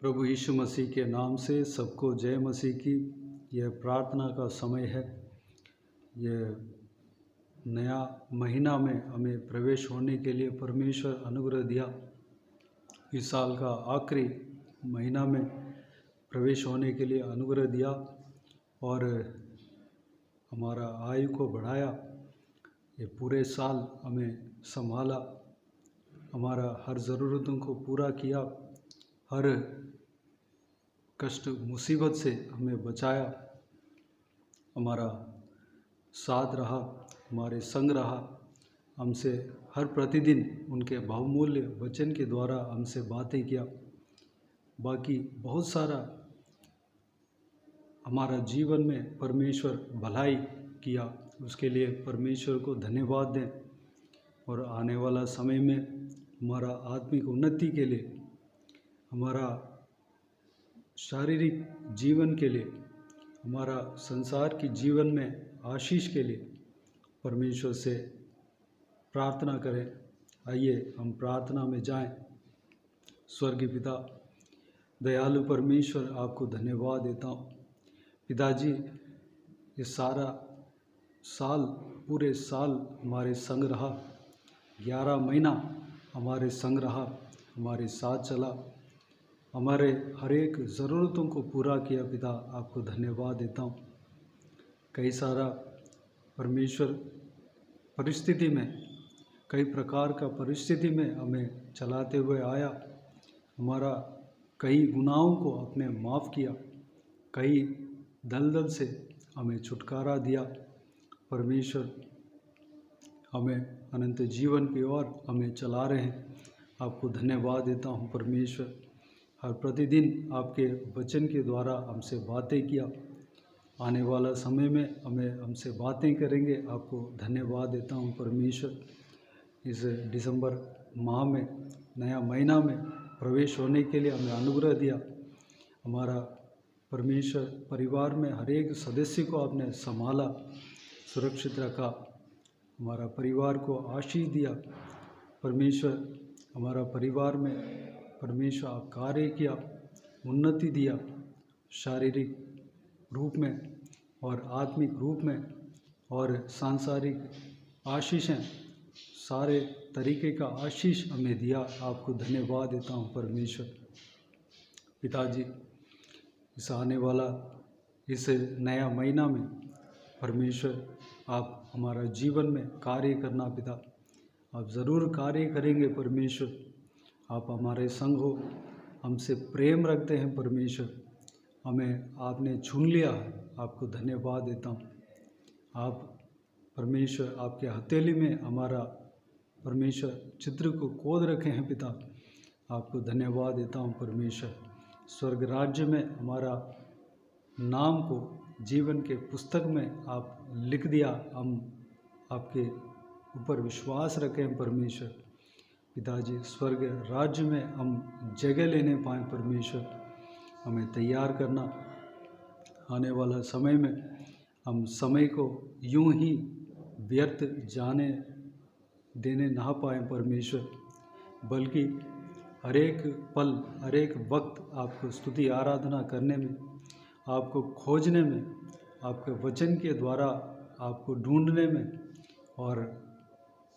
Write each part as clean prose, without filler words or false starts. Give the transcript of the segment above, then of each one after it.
प्रभु यीशु मसीह के नाम से सबको जय मसीह की। यह प्रार्थना का समय है। यह नया महीना में हमें प्रवेश होने के लिए परमेश्वर अनुग्रह दिया। इस साल का आखिरी महीना में प्रवेश होने के लिए अनुग्रह दिया और हमारा आयु को बढ़ाया। ये पूरे साल हमें संभाला, हमारा हर ज़रूरतों को पूरा किया, हर कष्ट मुसीबत से हमें बचाया, हमारा साथ रहा, हमारे संग रहा, हमसे हर प्रतिदिन उनके बहुमूल्य वचन के द्वारा हमसे बातें किया। बाकी बहुत सारा हमारा जीवन में परमेश्वर भलाई किया, उसके लिए परमेश्वर को धन्यवाद दें। और आने वाला समय में हमारा आत्मिक उन्नति के लिए, हमारा शारीरिक जीवन के लिए, हमारा संसार की जीवन में आशीष के लिए परमेश्वर से प्रार्थना करें। आइए हम प्रार्थना में जाएं। स्वर्गीय पिता, दयालु परमेश्वर, आपको धन्यवाद देता हूँ। पिताजी, ये सारा साल, पूरे साल हमारे संग रहा, 11 महीना हमारे संग रहा, हमारे साथ चला, हमारे हर एक ज़रूरतों को पूरा किया। पिता, आपको धन्यवाद देता हूँ। कई सारा परमेश्वर परिस्थिति में, कई प्रकार का परिस्थिति में हमें चलाते हुए आया, हमारा कई गुनाहों को आपने माफ़ किया, कई दलदल से हमें छुटकारा दिया। परमेश्वर हमें अनंत जीवन की ओर हमें चला रहे हैं। आपको धन्यवाद देता हूँ परमेश्वर। हर प्रतिदिन आपके वचन के द्वारा हमसे बातें किया, आने वाला समय में हमसे बातें करेंगे। आपको धन्यवाद देता हूँ परमेश्वर। इस दिसंबर माह में, नया महीना में प्रवेश होने के लिए हमें अनुग्रह दिया। हमारा परमेश्वर परिवार में हर एक सदस्य को आपने संभाला, सुरक्षित रखा, हमारा परिवार को आशीष दिया। परमेश्वर, हमारा परिवार में परमेश्वर आप कार्य किया, उन्नति दिया, शारीरिक रूप में और आत्मिक रूप में, और सांसारिक आशीषें, सारे तरीके का आशीष हमें दिया। आपको धन्यवाद देता हूँ परमेश्वर। पिताजी, इस आने वाला इस नया महीना में परमेश्वर आप हमारा जीवन में कार्य करना। पिता, आप ज़रूर कार्य करेंगे परमेश्वर। आप हमारे संग हो, हमसे प्रेम रखते हैं परमेश्वर, हमें आपने चुन लिया है। आपको धन्यवाद देता हूँ। आप परमेश्वर आपके हथेली में हमारा परमेश्वर चित्र को खोद रखे हैं। पिता, आपको धन्यवाद देता हूँ परमेश्वर। स्वर्ग राज्य में हमारा नाम को जीवन के पुस्तक में आप लिख दिया। हम आपके ऊपर विश्वास रखें परमेश्वर। पिताजी, स्वर्ग राज्य में हम जगह लेने पाएँ परमेश्वर, हमें तैयार करना। आने वाला समय में हम समय को यूं ही व्यर्थ जाने देने ना पाएँ परमेश्वर, बल्कि हर एक पल, हर एक वक्त आपको स्तुति आराधना करने में, आपको खोजने में, आपके वचन के द्वारा आपको ढूंढने में और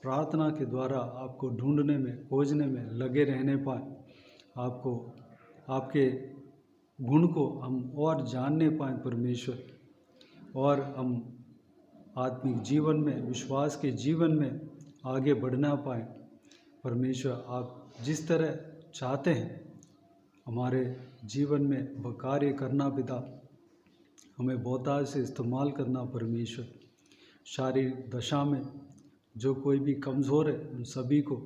प्रार्थना के द्वारा आपको ढूंढने में, खोजने में लगे रहने पाएँ। आपको, आपके गुण को हम और जानने पाएँ परमेश्वर, और हम आत्मिक जीवन में, विश्वास के जीवन में आगे बढ़ना पाएँ परमेश्वर। आप जिस तरह चाहते हैं हमारे जीवन में वह कार्य करना। पिता, हमें बहुतायत से इस्तेमाल करना परमेश्वर। शारीरिक दशा में जो कोई भी कमज़ोर है, उन सभी को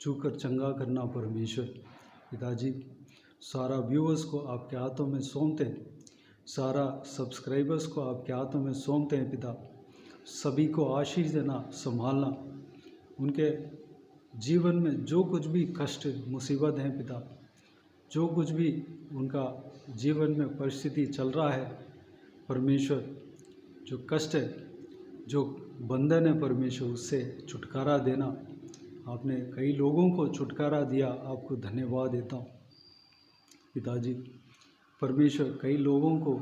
छूकर चंगा करना परमेश्वर। पिताजी, सारा व्यूअर्स को आपके हाथों में सौंपते हैं, सारा सब्सक्राइबर्स को आपके हाथों में सौंपते हैं। पिता, सभी को आशीष देना, संभालना। उनके जीवन में जो कुछ भी कष्ट मुसीबत हैं पिता, जो कुछ भी उनका जीवन में परिस्थिति चल रहा है परमेश्वर, जो कष्ट है, जो बंधन है परमेश्वर, उससे छुटकारा देना। आपने कई लोगों को छुटकारा दिया, आपको धन्यवाद देता हूँ। पिताजी परमेश्वर कई लोगों को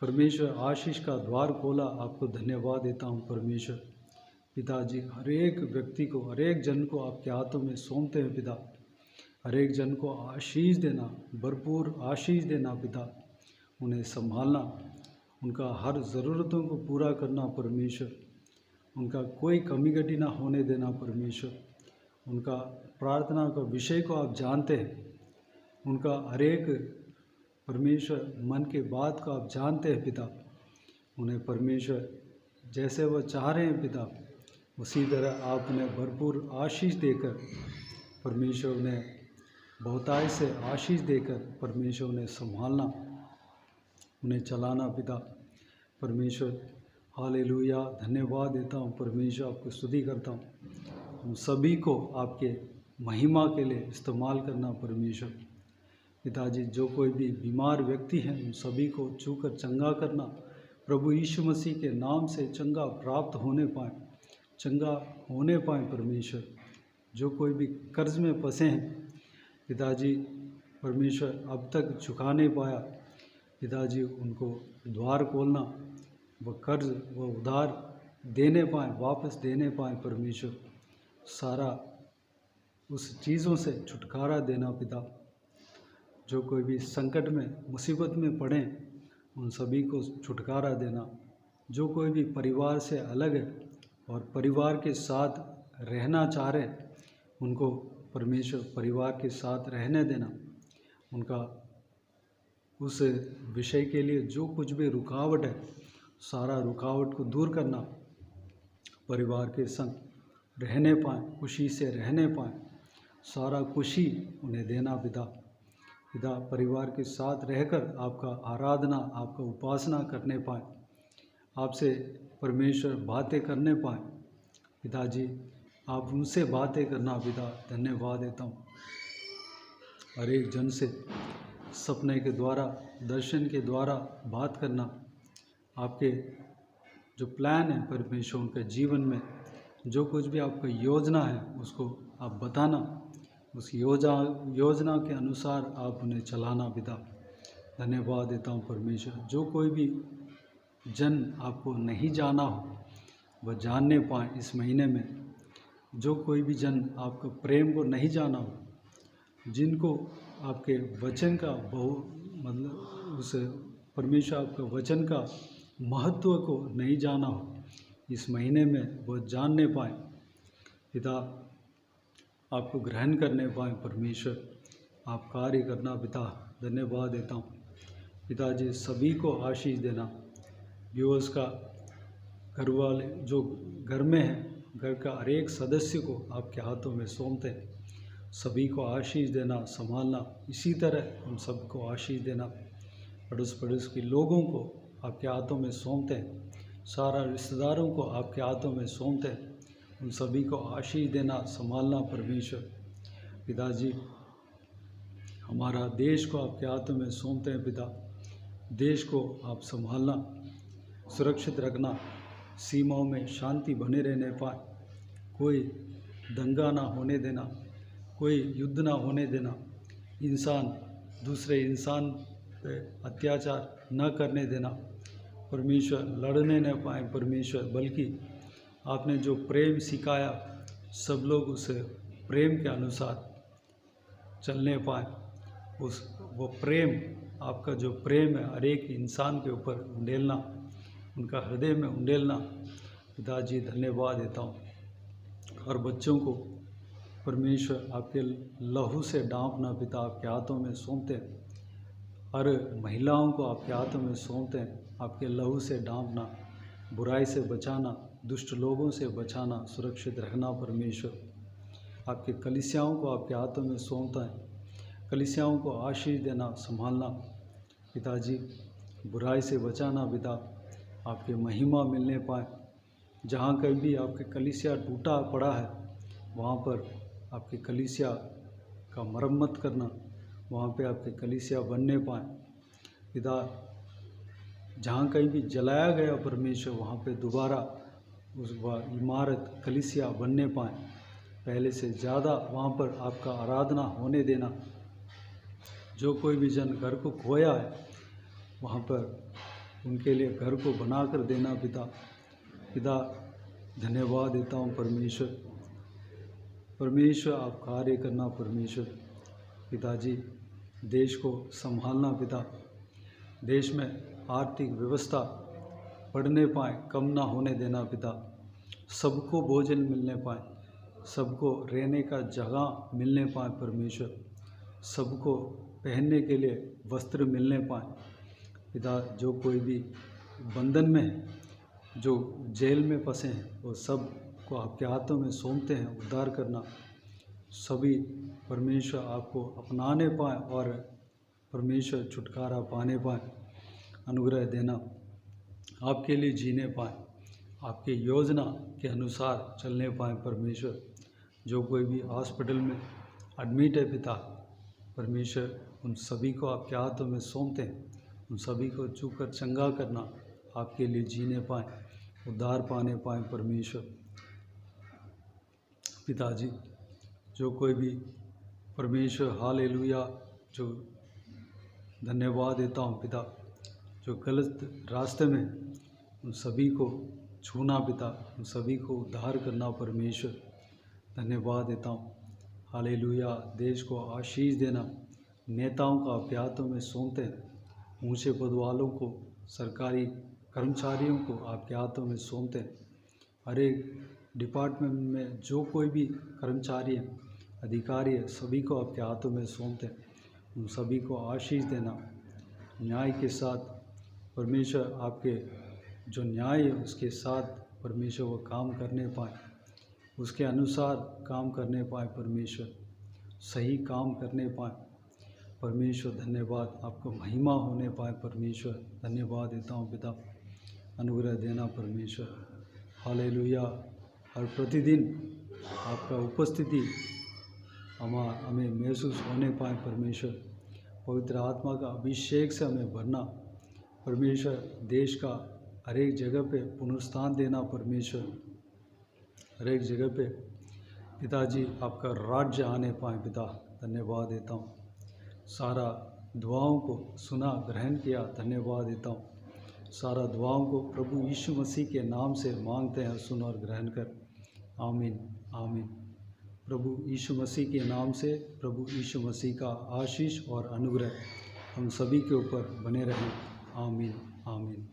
परमेश्वर आशीष का द्वार खोला, आपको धन्यवाद देता हूँ परमेश्वर। पिताजी हर एक व्यक्ति को, हर एक जन को आपके हाथों में सौंपते हैं पिता। हर एक जन को आशीष देना, भरपूर आशीष देना पिता। उन्हें संभालना, उनका हर ज़रूरतों को पूरा करना परमेश्वर। उनका कोई कमी घटी ना होने देना परमेश्वर। उनका प्रार्थना का विषय को आप जानते हैं, उनका हर एक परमेश्वर मन के बात को आप जानते हैं पिता। उन्हें परमेश्वर जैसे वह चाह रहे हैं पिता, उसी तरह आप उन्हें भरपूर आशीष देकर परमेश्वर उन्हें बहुतायत से आशीष देकर परमेश्वर उन्हें संभालना, उन्हें चलाना पिता। परमेश्वर हालेलुया, धन्यवाद देता हूँ परमेश्वर, आपको स्तुति करता हूँ। हम सभी को आपके महिमा के लिए इस्तेमाल करना परमेश्वर। पिताजी जो कोई भी बीमार व्यक्ति हैं उन सभी को छूकर चंगा करना, प्रभु यीशु मसीह के नाम से चंगा प्राप्त होने पाए, चंगा होने पाए परमेश्वर। जो कोई भी कर्ज में फंसे हैं पिताजी, परमेश्वर अब तक चुका नहीं पाया पिताजी, उनको द्वार खोलना, वह कर्ज वह उधार देने पाए, वापस देने पाए परमेश्वर। सारा उस चीज़ों से छुटकारा देना पिता। जो कोई भी संकट में मुसीबत में पड़े उन सभी को छुटकारा देना। जो कोई भी परिवार से अलग है और परिवार के साथ रहना चाह रहे उनको परमेश्वर परिवार के साथ रहने देना। उनका उस विषय के लिए जो कुछ भी रुकावट है, सारा रुकावट को दूर करना, परिवार के संग रहने पाएँ, खुशी से रहने पाएँ, सारा खुशी उन्हें देना पिता। पिता परिवार के साथ रहकर आपका आराधना, आपका उपासना करने पाएँ, आपसे परमेश्वर बातें करने पाएँ पिताजी। आप उनसे बातें करना पिता, धन्यवाद देता हूँ। हर एक जन से सपने के द्वारा, दर्शन के द्वारा बात करना, आपके जो प्लान है परमेश्वर उनके जीवन में, जो कुछ भी आपका योजना है उसको आप बताना, उस योजना के अनुसार आप उन्हें चलाना पिता। धन्यवाद देता हूँ परमेश्वर। जो कोई भी जन आपको नहीं जाना हो वह जानने पाए इस महीने में। जो कोई भी जन आपका प्रेम को नहीं जाना हो, जिनको आपके वचन का उस परमेश्वर आपका वचन का महत्व को नहीं जाना हो, इस महीने में वह जानने पाए पिता, आपको ग्रहण करने पाए परमेश्वर। आप कार्य करना पिता, धन्यवाद देता हूँ पिताजी। सभी को आशीष देना। व्यूअर्स का घर वाले जो घर में हैं, घर का हर एक सदस्य को आपके हाथों में सौंपते हैं। सभी को आशीष देना, संभालना, इसी तरह हम सबको आशीष देना। पड़ोस पड़ोस के लोगों को आपके हाथों में सौंपते हैं, सारा रिश्तेदारों को आपके हाथों में सौंपते हैं। उन सभी को आशीष देना, संभालना परमेश्वर। पिताजी हमारा देश को आपके हाथों में सौंपते हैं पिता। देश को आप संभालना, सुरक्षित रखना, सीमाओं में शांति बने रहने पाए, कोई दंगा ना होने देना, कोई युद्ध ना होने देना, इंसान दूसरे इंसान पे अत्याचार न करने देना परमेश्वर, लड़ने न पाए परमेश्वर, बल्कि आपने जो प्रेम सिखाया सब लोग उस प्रेम के अनुसार चलने पाए। वो प्रेम, आपका जो प्रेम है हर एक इंसान के ऊपर उंडेलना, उनका हृदय में उंडेलना पिताजी, धन्यवाद देता हूँ। हर बच्चों को परमेश्वर आपके लहू से ढांपना पिता, आपके हाथों में सौंपते हैं। हर महिलाओं को आपके हाथों में सौंपते हैं, आपके लहू से ढांपना, बुराई से बचाना, दुष्ट लोगों से बचाना, सुरक्षित रखना परमेश्वर। आपके कलीसियाओं को आपके हाथों में सौंपता है, कलीसियाओं को आशीष देना, संभालना पिताजी, बुराई से बचाना पिता, आपके महिमा मिलने पाए। जहाँ कहीं भी आपके कलीसिया टूटा पड़ा है वहाँ पर आपके कलीसिया का मरम्मत करना, वहाँ पे आपके कलीसिया बनने पाए पिता। जहाँ कहीं भी जलाया गया परमेश्वर, वहाँ पे दोबारा उस इमारत कलीसिया बनने पाए, पहले से ज़्यादा वहाँ पर आपका आराधना होने देना। जो कोई भी जन घर को खोया है वहाँ पर उनके लिए घर को बना कर देना पिता। पिता धन्यवाद देता हूँ परमेश्वर। परमेश्वर आप कार्य करना परमेश्वर। पिताजी देश को संभालना पिता। देश में आर्थिक व्यवस्था बढ़ने पाए, कम ना होने देना पिता। सबको भोजन मिलने पाए, सबको रहने का जगह मिलने पाए परमेश्वर। सबको पहनने के लिए वस्त्र मिलने पाए पिता। जो कोई भी बंधन में है, जो जेल में फंसे हैं, वो सब को आपके हाथों में सौंपते हैं। उद्धार करना, सभी परमेश्वर आपको अपनाने पाए और परमेश्वर छुटकारा पाने पाए, अनुग्रह देना, आपके लिए जीने पाए, आपकी योजना के अनुसार चलने पाए परमेश्वर। जो कोई भी हॉस्पिटल में एडमिट है पिता, परमेश्वर उन सभी को आपके हाथों में सौंपते हैं। उन सभी को छूकर चंगा करना, आपके लिए जीने पाए, उद्धार पाने पाए परमेश्वर। पिताजी जो कोई भी परमेश्वर हालेलुया, जो धन्यवाद देता हूँ पिता, जो गलत रास्ते में उन सभी को छूना पिता, उन सभी को उद्धार करना परमेश्वर। धन्यवाद देता हूँ हालेलुया। देश को आशीष देना, नेताओं का आपके हाथों में सौंपते हैं। ऊंचे पद वालों को, सरकारी कर्मचारियों को आपके हाथों में सौंपते हैं। हर एक डिपार्टमेंट में जो कोई भी कर्मचारी है, अधिकारी है, सभी को आपके हाथों में सौंपते हैं। उन सभी को आशीष देना, न्याय के साथ परमेश्वर आपके जो न्याय है उसके साथ परमेश्वर वो काम करने पाए, उसके अनुसार काम करने पाए परमेश्वर, सही काम करने पाए परमेश्वर। धन्यवाद, आपको महिमा होने पाए परमेश्वर। धन्यवाद देता हूँ पिता, अनुग्रह देना परमेश्वर। हालेलुया। हर प्रतिदिन आपका उपस्थिति हमें महसूस होने पाए परमेश्वर। पवित्र आत्मा का अभिषेक से हमें भरना परमेश्वर। देश का हर एक जगह पे पुनरुत्थान देना परमेश्वर। हर एक जगह पे पिताजी आपका राज्य आने पाए पिता। धन्यवाद देता हूँ। सारा दुआओं को सुना, ग्रहण किया, धन्यवाद देता हूँ। सारा दुआओं को प्रभु यीशु मसीह के नाम से मांगते हैं, सुन और ग्रहण कर। आमीन आमीन। प्रभु यीशु मसीह के नाम से प्रभु यीशु मसीह का आशीष और अनुग्रह हम सभी के ऊपर बने रहें। आमीन आमीन।